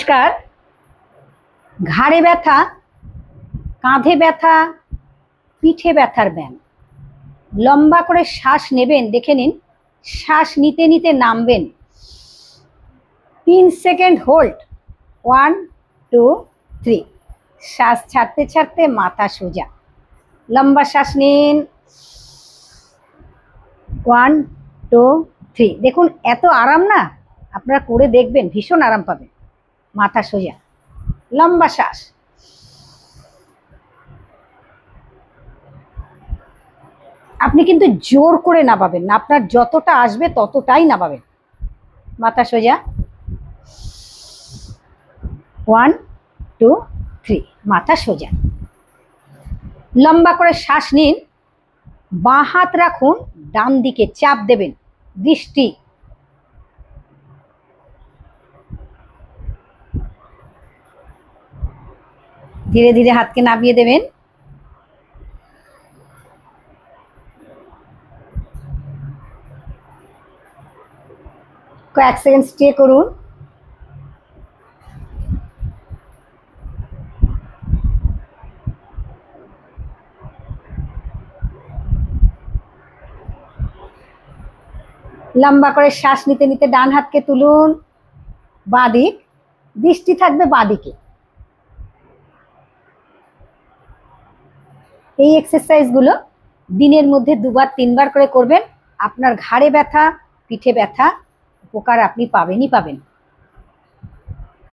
নমস্কার। ঘাড়ে ব্যথা, কাঁধে ব্যথা, পিঠে ব্যথার ব্যায়াম। লম্বা করে শ্বাস নেবেন, দেখে নিন। শ্বাস নিতে নিতে নামবেন। 3 সেকেন্ড হোল্ড। 1 2 3। শ্বাস ছাড়তে ছাড়তে মাথা সোজা। লম্বা শ্বাস নিন। 1 2 3। দেখুন এত আরাম না, আপনারা করে দেখবেন, ভীষণ আরাম পাবেন। মাথা সোজা, লম্বা শ্বাস। আপনি কিন্তু জোর করে নামাবেন না, আপনার যতটা আসবে ততটাই নামাবেন। মাথা সোজা। 1 2 3। মাথা সোজা। লম্বা করে শ্বাস নিন। বাঁ হাত রাখুন, ডান দিকে চাপ দেবেন। দৃষ্টি। ধীরে ধীরে হাতকে নামিয়ে দেবেন। কয়েক সেকেন্ড স্টে করুন। লম্বা করে শ্বাস নিতে নিতে ডান হাতকে তুলুন। বাঁ দিক, দৃষ্টি থাকবে বাঁ দিকে। এই এক্সারসাইজগুলো দিনের মধ্যে 2-3 বার করে করবেন। আপনার ঘাড়ে ব্যথা, পিঠে ব্যথা উপকার আপনি পাবেনই পাবেন।